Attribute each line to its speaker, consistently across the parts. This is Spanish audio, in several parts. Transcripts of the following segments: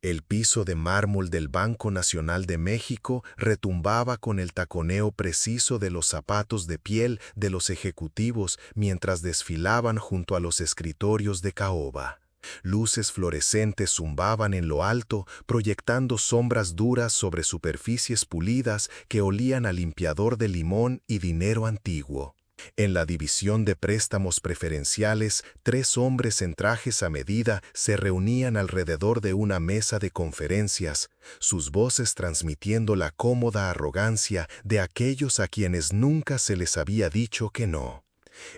Speaker 1: El piso de mármol del Banco Nacional de México retumbaba con el taconeo preciso de los zapatos de piel de los ejecutivos mientras desfilaban junto a los escritorios de caoba. Luces fluorescentes zumbaban en lo alto, proyectando sombras duras sobre superficies pulidas que olían a limpiador de limón y dinero antiguo. En la división de préstamos preferenciales, 3 hombres en trajes a medida se reunían alrededor de una mesa de conferencias, sus voces transmitiendo la cómoda arrogancia de aquellos a quienes nunca se les había dicho que no.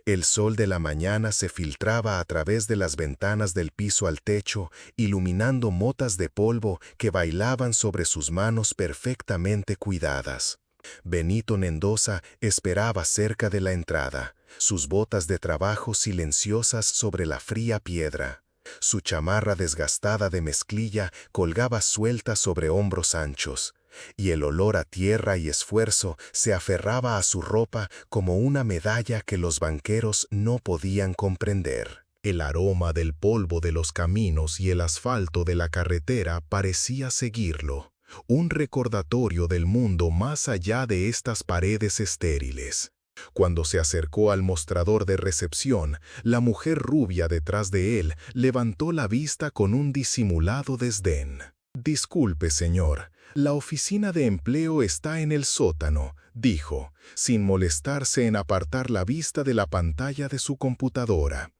Speaker 1: El sol de la mañana se filtraba a través de las ventanas del piso al techo, iluminando motas de polvo que bailaban sobre sus manos perfectamente cuidadas. Benito Mendoza esperaba cerca de la entrada, sus botas de trabajo silenciosas sobre la fría piedra. Su chamarra desgastada de mezclilla colgaba suelta sobre hombros anchos, y el olor a tierra y esfuerzo se aferraba a su ropa como una medalla que los banqueros no podían comprender. El aroma del polvo de los caminos y el asfalto de la carretera parecía seguirlo. Un recordatorio del mundo más allá de estas paredes estériles. Cuando se acercó al mostrador de recepción, la mujer rubia detrás de él levantó la vista con un disimulado desdén. «Disculpe, señor, la oficina de empleo está en el sótano», dijo, sin molestarse en apartar la vista de la pantalla de su computadora.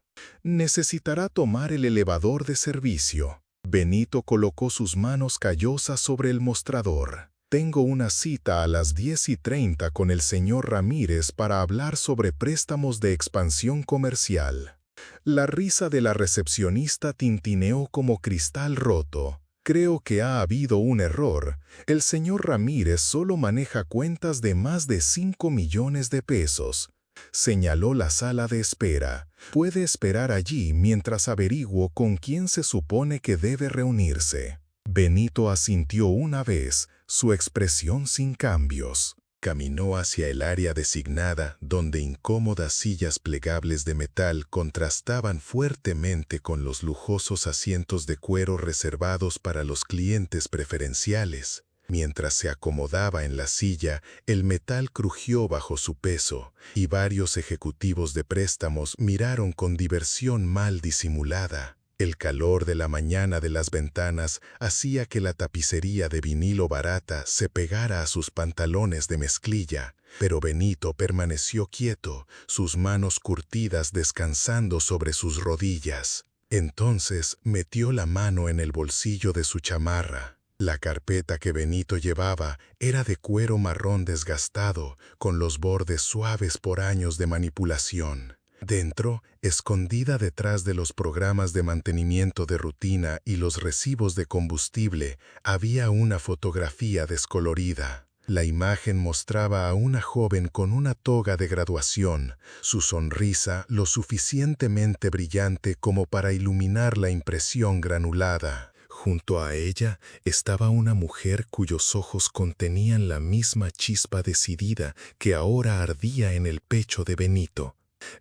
Speaker 1: «Necesitará tomar el elevador de servicio». Benito colocó sus manos callosas sobre el mostrador. «Tengo una cita a las 10:30 con el señor Ramírez para hablar sobre préstamos de expansión comercial». La risa de la recepcionista tintineó como cristal roto. «Creo que ha habido un error. El señor Ramírez solo maneja cuentas de más de 5 millones de pesos». Señaló la sala de espera. «Puede esperar allí mientras averiguo con quién se supone que debe reunirse». Benito asintió una vez, su expresión sin cambios. Caminó hacia el área designada, donde incómodas sillas plegables de metal contrastaban fuertemente con los lujosos asientos de cuero reservados para los clientes preferenciales. Mientras se acomodaba en la silla, el metal crujió bajo su peso, y varios ejecutivos de préstamos miraron con diversión mal disimulada. El calor de la mañana de las ventanas hacía que la tapicería de vinilo barata se pegara a sus pantalones de mezclilla, pero Benito permaneció quieto, sus manos curtidas descansando sobre sus rodillas. Entonces metió la mano en el bolsillo de su chamarra. La carpeta que Benito llevaba era de cuero marrón desgastado, con los bordes suaves por años de manipulación. Dentro, escondida detrás de los programas de mantenimiento de rutina y los recibos de combustible, había una fotografía descolorida. La imagen mostraba a una joven con una toga de graduación, su sonrisa lo suficientemente brillante como para iluminar la impresión granulada. Junto a ella estaba una mujer cuyos ojos contenían la misma chispa decidida que ahora ardía en el pecho de Benito.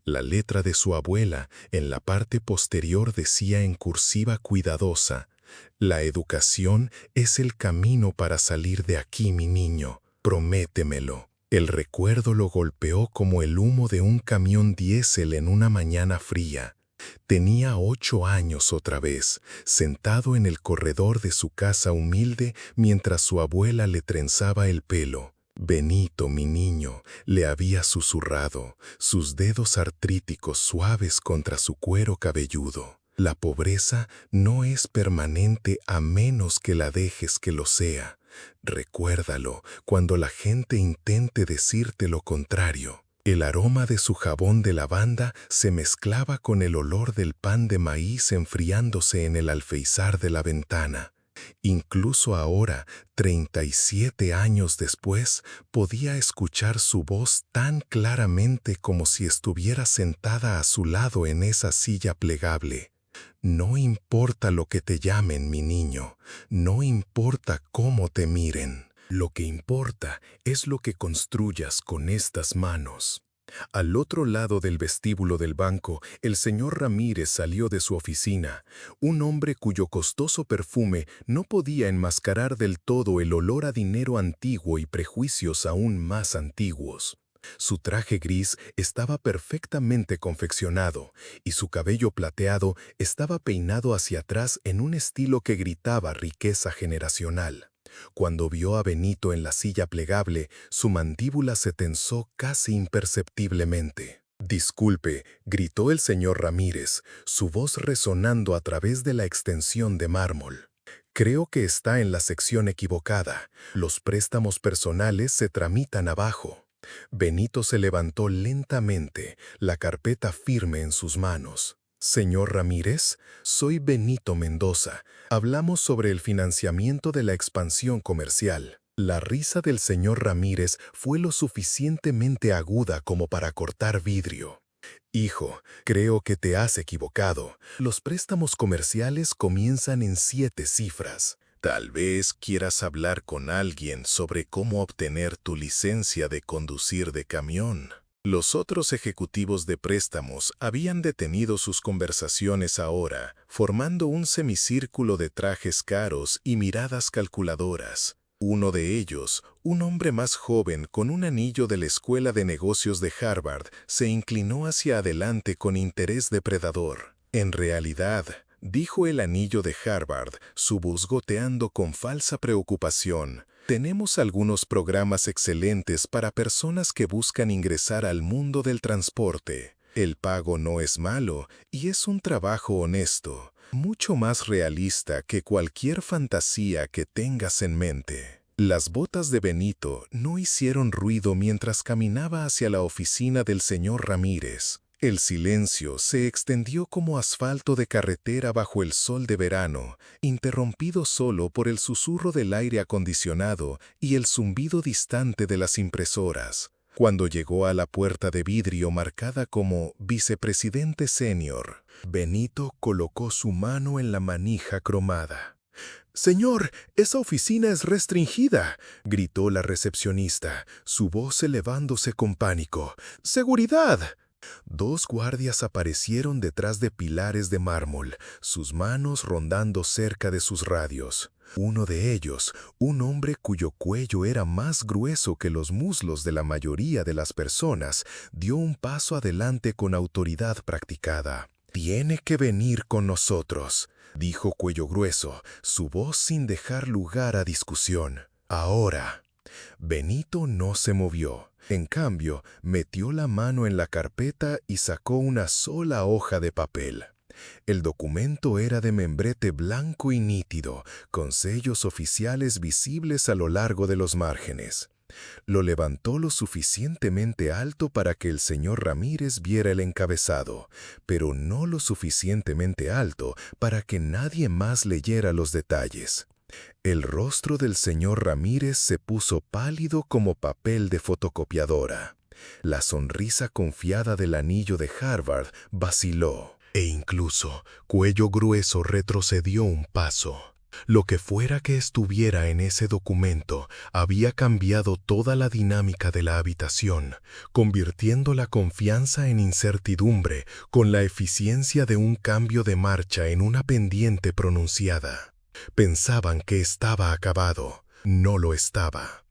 Speaker 1: La letra de su abuela en la parte posterior decía en cursiva cuidadosa: «La educación es el camino para salir de aquí, mi niño. Prométemelo». El recuerdo lo golpeó como el humo de un camión diésel en una mañana fría. Tenía 8 años otra vez, sentado en el corredor de su casa humilde mientras su abuela le trenzaba el pelo. «Benito, mi niño», le había susurrado, sus dedos artríticos suaves contra su cuero cabelludo. «La pobreza no es permanente a menos que la dejes que lo sea. Recuérdalo cuando la gente intente decirte lo contrario». El aroma de su jabón de lavanda se mezclaba con el olor del pan de maíz enfriándose en el alféizar de la ventana. Incluso ahora, 37 años después, podía escuchar su voz tan claramente como si estuviera sentada a su lado en esa silla plegable. «No importa lo que te llamen, mi niño, no importa cómo te miren. Lo que importa es lo que construyas con estas manos». Al otro lado del vestíbulo del banco, el señor Ramírez salió de su oficina, un hombre cuyo costoso perfume no podía enmascarar del todo el olor a dinero antiguo y prejuicios aún más antiguos. Su traje gris estaba perfectamente confeccionado y su cabello plateado estaba peinado hacia atrás en un estilo que gritaba riqueza generacional. Cuando vio a Benito en la silla plegable, su mandíbula se tensó casi imperceptiblemente. «Disculpe», gritó el señor Ramírez, su voz resonando a través de la extensión de mármol. «Creo que está en la sección equivocada. Los préstamos personales se tramitan abajo». Benito se levantó lentamente, la carpeta firme en sus manos. «Señor Ramírez, soy Benito Mendoza. Hablamos sobre el financiamiento de la expansión comercial». La risa del señor Ramírez fue lo suficientemente aguda como para cortar vidrio. «Hijo, creo que te has equivocado. Los préstamos comerciales comienzan en 7 cifras. Tal vez quieras hablar con alguien sobre cómo obtener tu licencia de conducir de camión». Los otros ejecutivos de préstamos habían detenido sus conversaciones ahora, formando un semicírculo de trajes caros y miradas calculadoras. Uno de ellos, un hombre más joven con un anillo de la Escuela de Negocios de Harvard, se inclinó hacia adelante con interés depredador. «En realidad», dijo el anillo de Harvard, su voz goteando con falsa preocupación, «tenemos algunos programas excelentes para personas que buscan ingresar al mundo del transporte. El pago no es malo y es un trabajo honesto, mucho más realista que cualquier fantasía que tengas en mente». Las botas de Benito no hicieron ruido mientras caminaba hacia la oficina del señor Ramírez. El silencio se extendió como asfalto de carretera bajo el sol de verano, interrumpido solo por el susurro del aire acondicionado y el zumbido distante de las impresoras. Cuando llegó a la puerta de vidrio marcada como vicepresidente senior, Benito colocó su mano en la manija cromada. «Señor, esa oficina es restringida», gritó la recepcionista, su voz elevándose con pánico. «¡Seguridad!». 2 guardias aparecieron detrás de pilares de mármol, sus manos rondando cerca de sus radios. Uno de ellos, un hombre cuyo cuello era más grueso que los muslos de la mayoría de las personas, dio un paso adelante con autoridad practicada. «Tiene que venir con nosotros», dijo Cuello Grueso, su voz sin dejar lugar a discusión. «Ahora». Benito no se movió. En cambio, metió la mano en la carpeta y sacó una sola hoja de papel. El documento era de membrete blanco y nítido, con sellos oficiales visibles a lo largo de los márgenes. Lo levantó lo suficientemente alto para que el señor Ramírez viera el encabezado, pero no lo suficientemente alto para que nadie más leyera los detalles. El rostro del señor Ramírez se puso pálido como papel de fotocopiadora. La sonrisa confiada del anillo de Harvard vaciló, e incluso Cuello Grueso retrocedió un paso. Lo que fuera que estuviera en ese documento había cambiado toda la dinámica de la habitación, convirtiendo la confianza en incertidumbre con la eficiencia de un cambio de marcha en una pendiente pronunciada. Pensaban que estaba acabado. No lo estaba.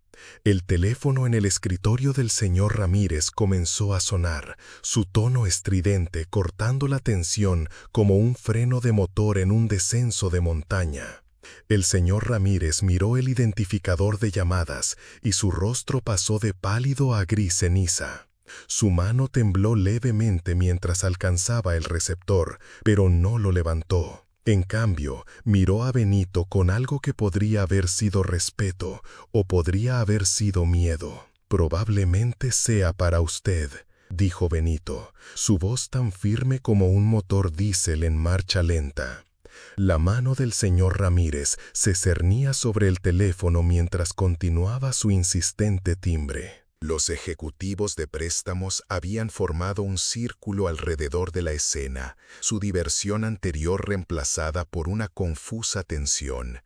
Speaker 1: El teléfono en el escritorio del señor Ramírez comenzó a sonar, su tono estridente cortando la tensión como un freno de motor en un descenso de montaña. El señor Ramírez miró el identificador de llamadas y su rostro pasó de pálido a gris ceniza. Su mano tembló levemente mientras alcanzaba el receptor, pero no lo levantó. En cambio, miró a Benito con algo que podría haber sido respeto o podría haber sido miedo. «Probablemente sea para usted», dijo Benito, su voz tan firme como un motor diésel en marcha lenta. La mano del señor Ramírez se cernía sobre el teléfono mientras continuaba su insistente timbre. Los ejecutivos de préstamos habían formado un círculo alrededor de la escena, su diversión anterior reemplazada por una confusa tensión.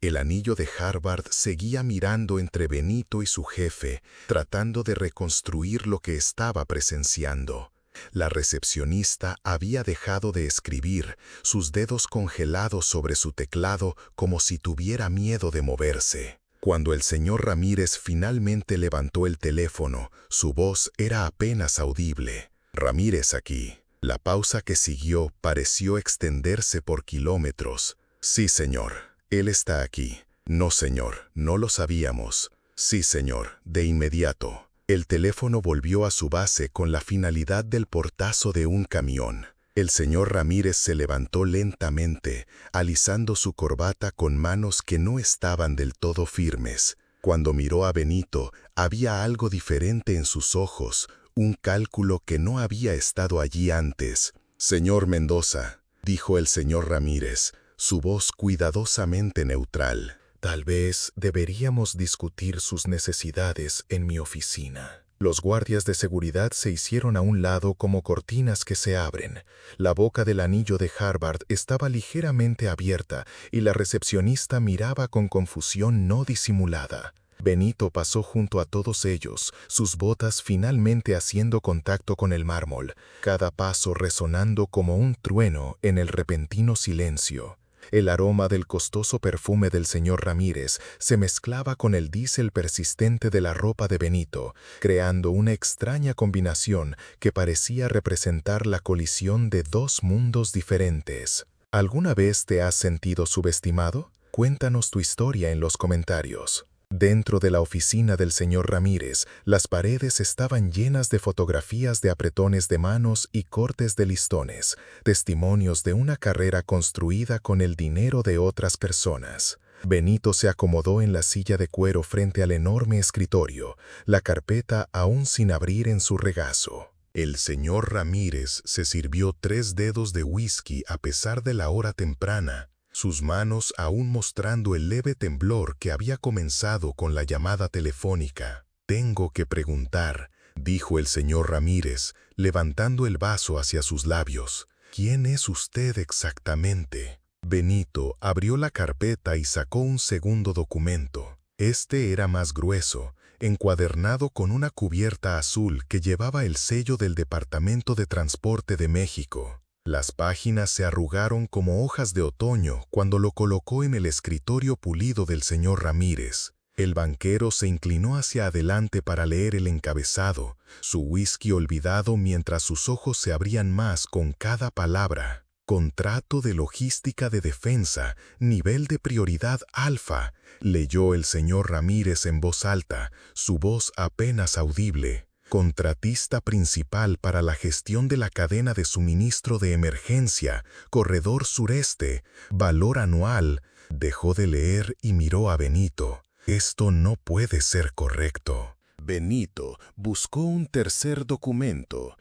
Speaker 1: El anillo de Harvard seguía mirando entre Benito y su jefe, tratando de reconstruir lo que estaba presenciando. La recepcionista había dejado de escribir, sus dedos congelados sobre su teclado como si tuviera miedo de moverse. Cuando el señor Ramírez finalmente levantó el teléfono, su voz era apenas audible. «Ramírez aquí». La pausa que siguió pareció extenderse por kilómetros. «Sí, señor. Él está aquí». «No, señor. No lo sabíamos». «Sí, señor. De inmediato». El teléfono volvió a su base con la finalidad del portazo de un camión. El señor Ramírez se levantó lentamente, alisando su corbata con manos que no estaban del todo firmes. Cuando miró a Benito, había algo diferente en sus ojos, un cálculo que no había estado allí antes. «Señor Mendoza», dijo el señor Ramírez, su voz cuidadosamente neutral. «Tal vez deberíamos discutir sus necesidades en mi oficina». Los guardias de seguridad se hicieron a un lado como cortinas que se abren. La boca del anillo de Harvard estaba ligeramente abierta y la recepcionista miraba con confusión no disimulada. Benito pasó junto a todos ellos, sus botas finalmente haciendo contacto con el mármol, cada paso resonando como un trueno en el repentino silencio. El aroma del costoso perfume del señor Ramírez se mezclaba con el diésel persistente de la ropa de Benito, creando una extraña combinación que parecía representar la colisión de dos mundos diferentes. ¿Alguna vez te has sentido subestimado? Cuéntanos tu historia en los comentarios. Dentro de la oficina del señor Ramírez, las paredes estaban llenas de fotografías de apretones de manos y cortes de listones, testimonios de una carrera construida con el dinero de otras personas. Benito se acomodó en la silla de cuero frente al enorme escritorio, la carpeta aún sin abrir en su regazo. El señor Ramírez se sirvió 3 dedos de whisky a pesar de la hora temprana, sus manos aún mostrando el leve temblor que había comenzado con la llamada telefónica. «Tengo que preguntar», dijo el señor Ramírez, levantando el vaso hacia sus labios. «¿Quién es usted exactamente?» Benito abrió la carpeta y sacó un segundo documento. Este era más grueso, encuadernado con una cubierta azul que llevaba el sello del Departamento de Transporte de México. Las páginas se arrugaron como hojas de otoño cuando lo colocó en el escritorio pulido del señor Ramírez. El banquero se inclinó hacia adelante para leer el encabezado, su whisky olvidado mientras sus ojos se abrían más con cada palabra. «Contrato de logística de defensa, nivel de prioridad alfa», leyó el señor Ramírez en voz alta, su voz apenas audible. «Contratista principal para la gestión de la cadena de suministro de emergencia, Corredor Sureste, valor anual». Dejó de leer y miró a Benito. «Esto no puede ser correcto». Benito buscó un tercer documento,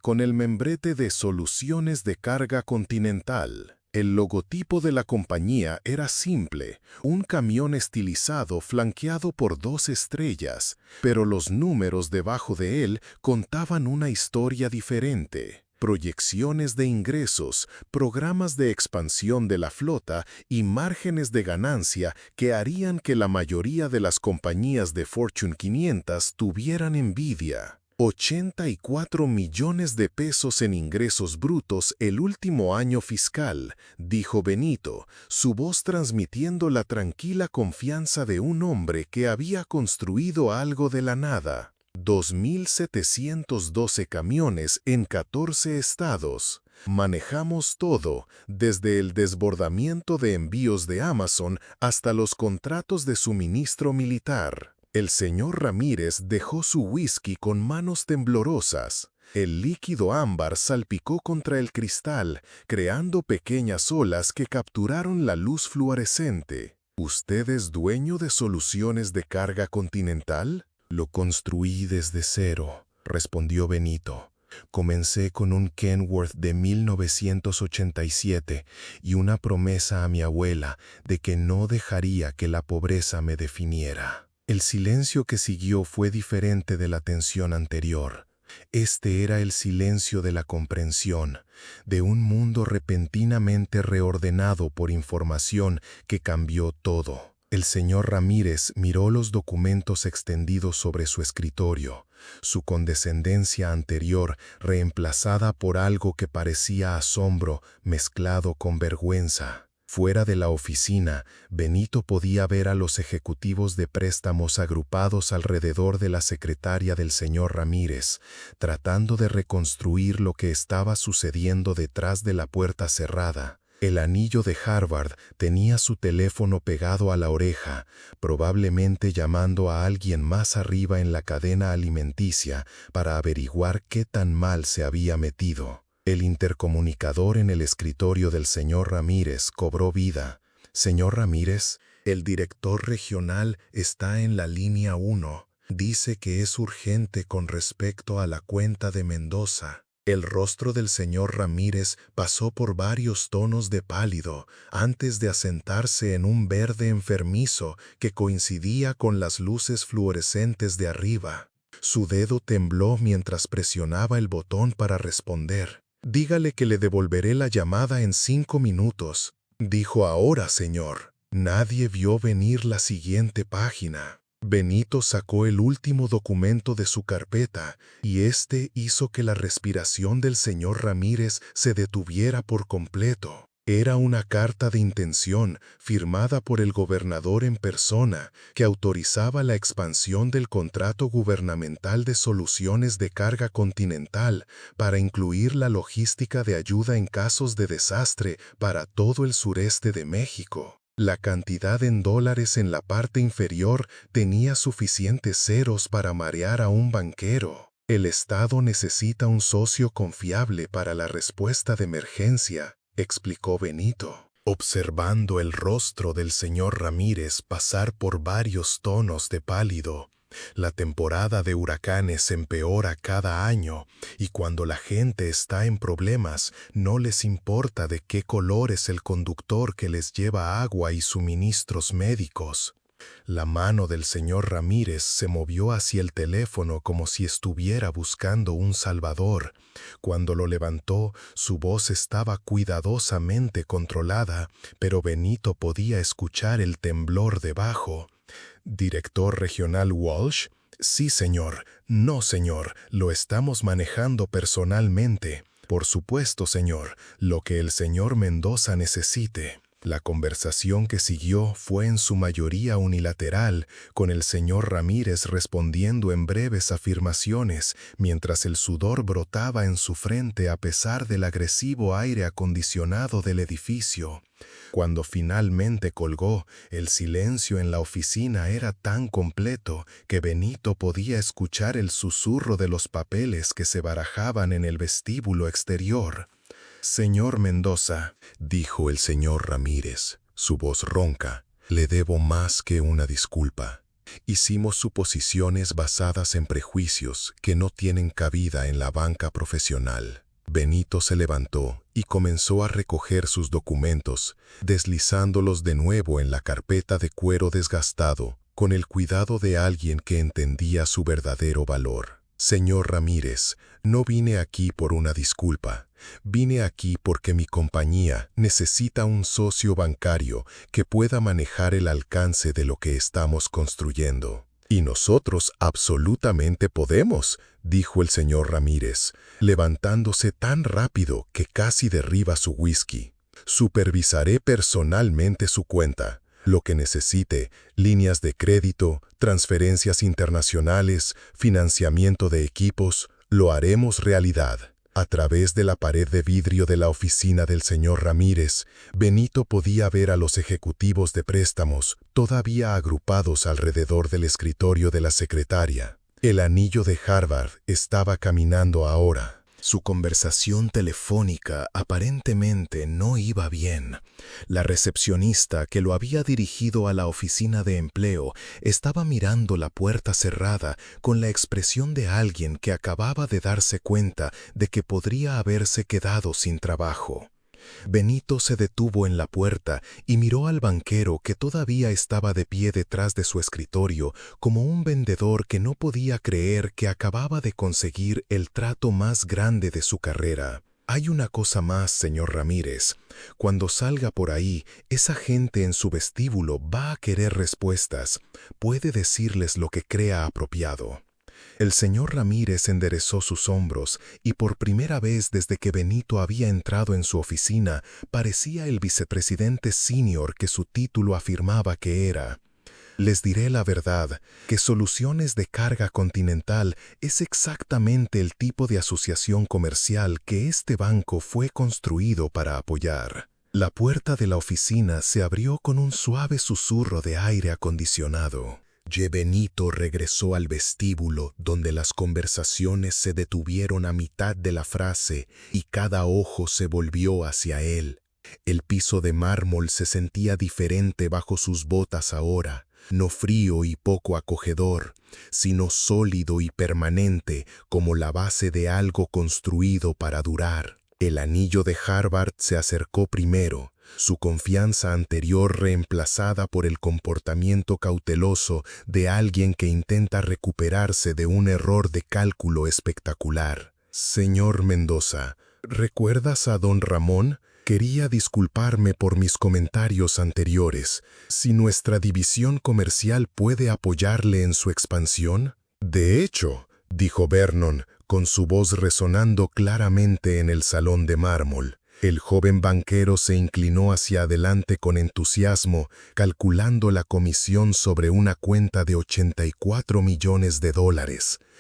Speaker 1: con el membrete de Soluciones de Carga Continental. El logotipo de la compañía era simple, un camión estilizado flanqueado por 2 estrellas, pero los números debajo de él contaban una historia diferente. Proyecciones de ingresos, programas de expansión de la flota y márgenes de ganancia que harían que la mayoría de las compañías de Fortune 500 tuvieran envidia. 84 millones de pesos en ingresos brutos el último año fiscal, dijo Benito, su voz transmitiendo la tranquila confianza de un hombre que había construido algo de la nada. 2.712 camiones en 14 estados. Manejamos todo, desde el desbordamiento de envíos de Amazon hasta los contratos de suministro militar. El señor Ramírez dejó su whisky con manos temblorosas. El líquido ámbar salpicó contra el cristal, creando pequeñas olas que capturaron la luz fluorescente. ¿Usted es dueño de Soluciones de Carga Continental? Lo construí desde cero, respondió Benito. Comencé con un Kenworth de 1987 y una promesa a mi abuela de que no dejaría que la pobreza me definiera. El silencio que siguió fue diferente de la tensión anterior. Este era el silencio de la comprensión, de un mundo repentinamente reordenado por información que cambió todo. El señor Ramírez miró los documentos extendidos sobre su escritorio, su condescendencia anterior reemplazada por algo que parecía asombro mezclado con vergüenza. Fuera de la oficina, Benito podía ver a los ejecutivos de préstamos agrupados alrededor de la secretaria del señor Ramírez, tratando de reconstruir lo que estaba sucediendo detrás de la puerta cerrada. El anillo de Harvard tenía su teléfono pegado a la oreja, probablemente llamando a alguien más arriba en la cadena alimenticia para averiguar qué tan mal se había metido. El intercomunicador en el escritorio del señor Ramírez cobró vida. «Señor Ramírez, el director regional está en la línea 1. Dice que es urgente con respecto a la cuenta de Mendoza». El rostro del señor Ramírez pasó por varios tonos de pálido antes de asentarse en un verde enfermizo que coincidía con las luces fluorescentes de arriba. Su dedo tembló mientras presionaba el botón para responder. «Dígale que le devolveré la llamada en 5 minutos», dijo. «Ahora, señor». Nadie vio venir la siguiente página. Benito sacó el último documento de su carpeta y este hizo que la respiración del señor Ramírez se detuviera por completo. Era una carta de intención firmada por el gobernador en persona que autorizaba la expansión del contrato gubernamental de soluciones de carga continental para incluir la logística de ayuda en casos de desastre para todo el sureste de México. La cantidad en dólares en la parte inferior tenía suficientes ceros para marear a un banquero. El Estado necesita un socio confiable para la respuesta de emergencia, explicó Benito, observando el rostro del señor Ramírez pasar por varios tonos de pálido. La temporada de huracanes empeora cada año y cuando la gente está en problemas no les importa de qué color es el conductor que les lleva agua y suministros médicos. La mano del señor Ramírez se movió hacia el teléfono como si estuviera buscando un salvador. Cuando lo levantó, su voz estaba cuidadosamente controlada, pero Benito podía escuchar el temblor debajo. «¿Director regional Walsh?» «Sí, señor». «No, señor, lo estamos manejando personalmente». «Por supuesto, señor, lo que el señor Mendoza necesite». La conversación que siguió fue en su mayoría unilateral, con el señor Ramírez respondiendo en breves afirmaciones, mientras el sudor brotaba en su frente a pesar del agresivo aire acondicionado del edificio. Cuando finalmente colgó, el silencio en la oficina era tan completo que Benito podía escuchar el susurro de los papeles que se barajaban en el vestíbulo exterior. «Señor Mendoza», dijo el señor Ramírez, su voz ronca, «le debo más que una disculpa. Hicimos suposiciones basadas en prejuicios que no tienen cabida en la banca profesional». Benito se levantó y comenzó a recoger sus documentos, deslizándolos de nuevo en la carpeta de cuero desgastado, con el cuidado de alguien que entendía su verdadero valor. «Señor Ramírez, no vine aquí por una disculpa. Vine aquí porque mi compañía necesita un socio bancario que pueda manejar el alcance de lo que estamos construyendo». «Y nosotros absolutamente podemos», dijo el señor Ramírez, levantándose tan rápido que casi derriba su whisky. «Supervisaré personalmente su cuenta. Lo que necesite, líneas de crédito, transferencias internacionales, financiamiento de equipos, lo haremos realidad». A través de la pared de vidrio de la oficina del señor Ramírez, Benito podía ver a los ejecutivos de préstamos todavía agrupados alrededor del escritorio de la secretaria. El anillo de Harvard estaba caminando ahora. Su conversación telefónica aparentemente no iba bien. La recepcionista que lo había dirigido a la oficina de empleo estaba mirando la puerta cerrada con la expresión de alguien que acababa de darse cuenta de que podría haberse quedado sin trabajo. Benito se detuvo en la puerta y miró al banquero que todavía estaba de pie detrás de su escritorio, como un vendedor que no podía creer que acababa de conseguir el trato más grande de su carrera. Hay una cosa más, señor Ramírez. Cuando salga por ahí, esa gente en su vestíbulo va a querer respuestas. Puede decirles lo que crea apropiado. El señor Ramírez enderezó sus hombros y por primera vez desde que Benito había entrado en su oficina, parecía el vicepresidente senior que su título afirmaba que era. Les diré la verdad, que Soluciones de Carga Continental es exactamente el tipo de asociación comercial que este banco fue construido para apoyar. La puerta de la oficina se abrió con un suave susurro de aire acondicionado. Benito regresó al vestíbulo donde las conversaciones se detuvieron a mitad de la frase y cada ojo se volvió hacia él. El piso de mármol se sentía diferente bajo sus botas ahora, no frío y poco acogedor, sino sólido y permanente como la base de algo construido para durar. El anillo de Harvard se acercó primero, su confianza anterior reemplazada por el comportamiento cauteloso de alguien que intenta recuperarse de un error de cálculo espectacular. Señor Mendoza, ¿recuerdas a don Ramón? Quería disculparme por mis comentarios anteriores. Si nuestra división comercial puede apoyarle en su expansión. De hecho, dijo Vernon, con su voz resonando claramente en el salón de mármol. El joven banquero se inclinó hacia adelante con entusiasmo, calculando la comisión sobre una cuenta de $84 millones.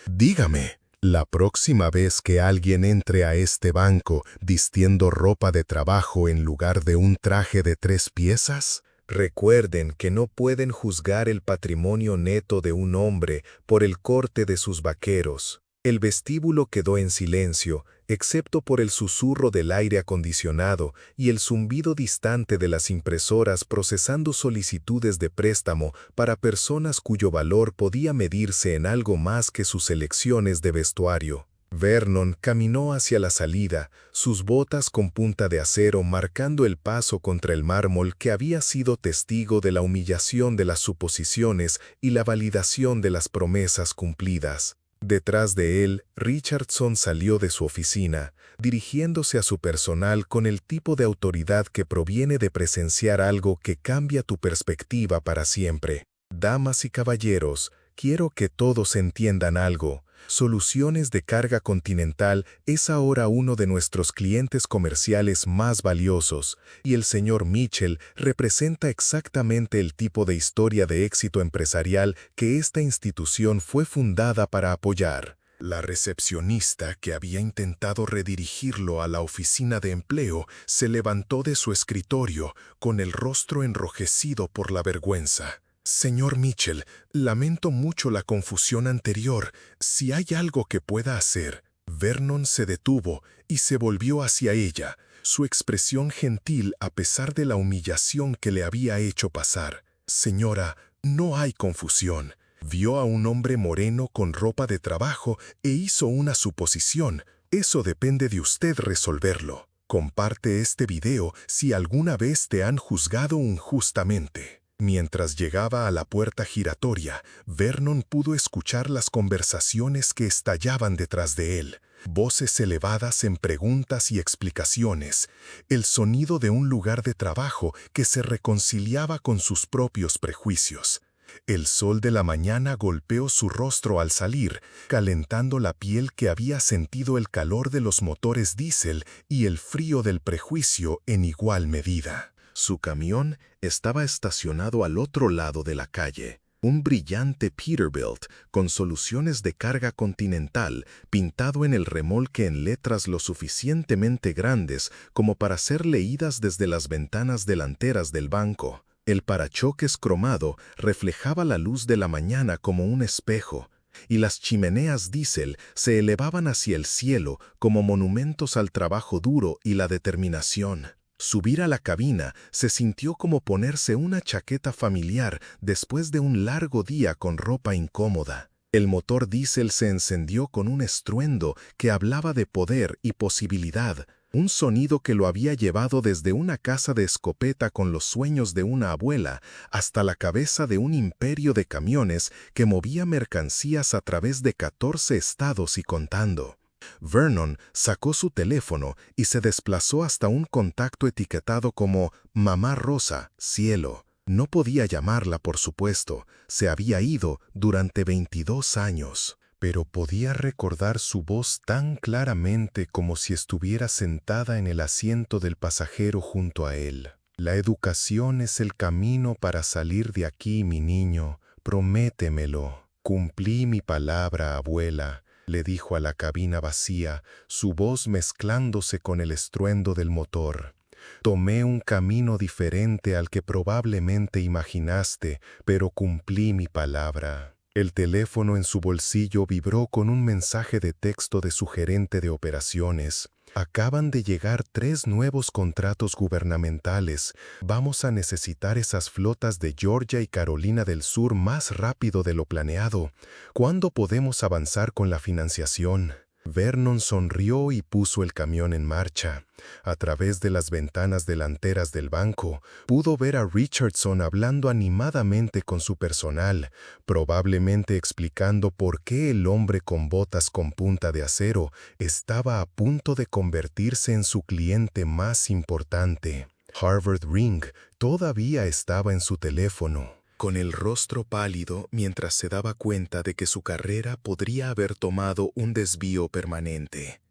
Speaker 1: Dígame, la próxima vez que alguien entre a este banco vistiendo ropa de trabajo en lugar de un traje de 3 piezas, recuerden que no pueden juzgar el patrimonio neto de un hombre por el corte de sus vaqueros. El vestíbulo quedó en silencio, excepto por el susurro del aire acondicionado y el zumbido distante de las impresoras procesando solicitudes de préstamo para personas cuyo valor podía medirse en algo más que sus selecciones de vestuario. Vernon caminó hacia la salida, sus botas con punta de acero marcando el paso contra el mármol que había sido testigo de la humillación de las suposiciones y la validación de las promesas cumplidas. Detrás de él, Richardson salió de su oficina, dirigiéndose a su personal con el tipo de autoridad que proviene de presenciar algo que cambia tu perspectiva para siempre. Damas y caballeros, quiero que todos entiendan algo. Soluciones de Carga Continental es ahora uno de nuestros clientes comerciales más valiosos, y el señor Mitchell representa exactamente el tipo de historia de éxito empresarial que esta institución fue fundada para apoyar. La recepcionista, que había intentado redirigirlo a la oficina de empleo, se levantó de su escritorio con el rostro enrojecido por la vergüenza. Señor Mitchell, lamento mucho la confusión anterior. Si hay algo que pueda hacer. Vernon se detuvo y se volvió hacia ella, su expresión gentil a pesar de la humillación que le había hecho pasar. Señora, no hay confusión. Vio a un hombre moreno con ropa de trabajo e hizo una suposición. Eso depende de usted resolverlo. Comparte este video si alguna vez te han juzgado injustamente. Mientras llegaba a la puerta giratoria, Vernon pudo escuchar las conversaciones que estallaban detrás de él. Voces elevadas en preguntas y explicaciones. El sonido de un lugar de trabajo que se reconciliaba con sus propios prejuicios. El sol de la mañana golpeó su rostro al salir, calentando la piel que había sentido el calor de los motores diésel y el frío del prejuicio en igual medida. Su camión estaba estacionado al otro lado de la calle. Un brillante Peterbilt con Soluciones de Carga Continental pintado en el remolque en letras lo suficientemente grandes como para ser leídas desde las ventanas delanteras del banco. El parachoques cromado reflejaba la luz de la mañana como un espejo, y las chimeneas diésel se elevaban hacia el cielo como monumentos al trabajo duro y la determinación. Subir a la cabina se sintió como ponerse una chaqueta familiar después de un largo día con ropa incómoda. El motor diésel se encendió con un estruendo que hablaba de poder y posibilidad. Un sonido que lo había llevado desde una casa de escopeta con los sueños de una abuela hasta la cabeza de un imperio de camiones que movía mercancías a través de 14 estados y contando. Vernon sacó su teléfono y se desplazó hasta un contacto etiquetado como Mamá Rosa, cielo. No podía llamarla, por supuesto, se había ido durante 22 años. Pero podía recordar su voz tan claramente como si estuviera sentada en el asiento del pasajero junto a él. La educación es el camino para salir de aquí, mi niño. Prométemelo. Cumplí mi palabra, abuela, le dijo a la cabina vacía, su voz mezclándose con el estruendo del motor. Tomé un camino diferente al que probablemente imaginaste, pero cumplí mi palabra. El teléfono en su bolsillo vibró con un mensaje de texto de su gerente de operaciones. Acaban de llegar 3 nuevos contratos gubernamentales. Vamos a necesitar esas flotas de Georgia y Carolina del Sur más rápido de lo planeado. ¿Cuándo podemos avanzar con la financiación? Vernon sonrió y puso el camión en marcha. A través de las ventanas delanteras del banco, pudo ver a Richardson hablando animadamente con su personal, probablemente explicando por qué el hombre con botas con punta de acero estaba a punto de convertirse en su cliente más importante. Harvard Ring todavía estaba en su teléfono, con el rostro pálido mientras se daba cuenta de que su carrera podría haber tomado un desvío permanente.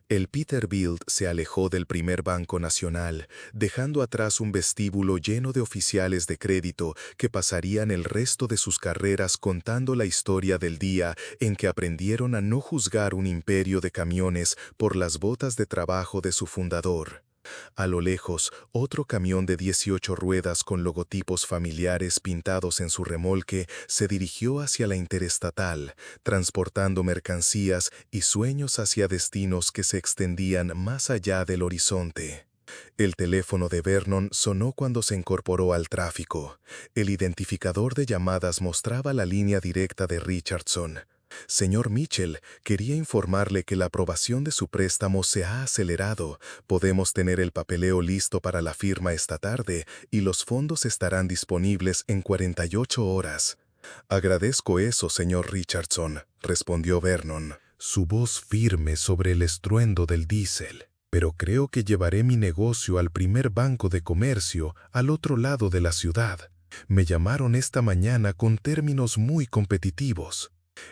Speaker 1: El Peterbilt se alejó del primer Banco Nacional, dejando atrás un vestíbulo lleno de oficiales de crédito que pasarían el resto de sus carreras contando la historia del día en que aprendieron a no juzgar un imperio de camiones por las botas de trabajo de su fundador. A lo lejos, otro camión de 18 ruedas con logotipos familiares pintados en su remolque se dirigió hacia la interestatal, transportando mercancías y sueños hacia destinos que se extendían más allá del horizonte. El teléfono de Vernon sonó cuando se incorporó al tráfico. El identificador de llamadas mostraba la línea directa de Richardson. Señor Mitchell, quería informarle que la aprobación de su préstamo se ha acelerado. Podemos tener el papeleo listo para la firma esta tarde y los fondos estarán disponibles en 48 horas. Agradezco eso, señor Richardson, respondió Vernon, su voz firme sobre el estruendo del diésel. Pero creo que llevaré mi negocio al primer banco de comercio al otro lado de la ciudad. Me llamaron esta mañana con términos muy competitivos.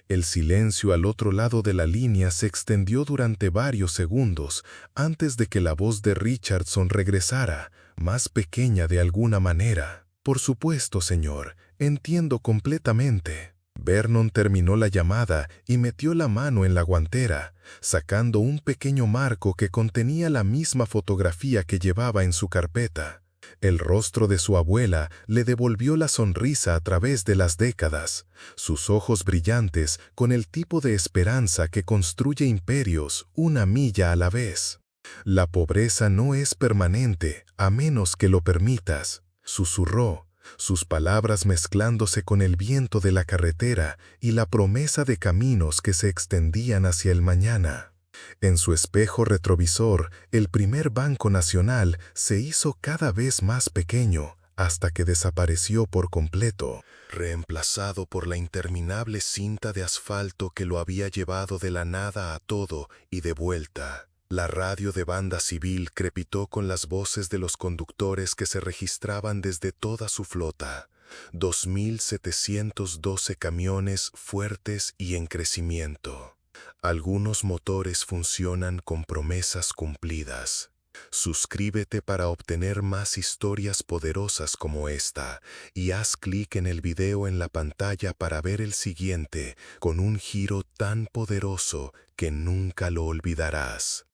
Speaker 1: El silencio al otro lado de la línea se extendió durante varios segundos antes de que la voz de Richardson regresara, más pequeña de alguna manera. Por supuesto, señor, entiendo completamente. Vernon terminó la llamada y metió la mano en la guantera, sacando un pequeño marco que contenía la misma fotografía que llevaba en su carpeta. El rostro de su abuela le devolvió la sonrisa a través de las décadas, sus ojos brillantes con el tipo de esperanza que construye imperios una milla a la vez. La pobreza no es permanente a menos que lo permitas, susurró, sus palabras mezclándose con el viento de la carretera y la promesa de caminos que se extendían hacia el mañana. En su espejo retrovisor, el primer Banco Nacional se hizo cada vez más pequeño hasta que desapareció por completo, reemplazado por la interminable cinta de asfalto que lo había llevado de la nada a todo y de vuelta. La radio de banda civil crepitó con las voces de los conductores que se registraban desde toda su flota. 2.712 camiones fuertes y en crecimiento. Algunos motores funcionan con promesas cumplidas. Suscríbete para obtener más historias poderosas como esta y haz clic en el video en la pantalla para ver el siguiente con un giro tan poderoso que nunca lo olvidarás.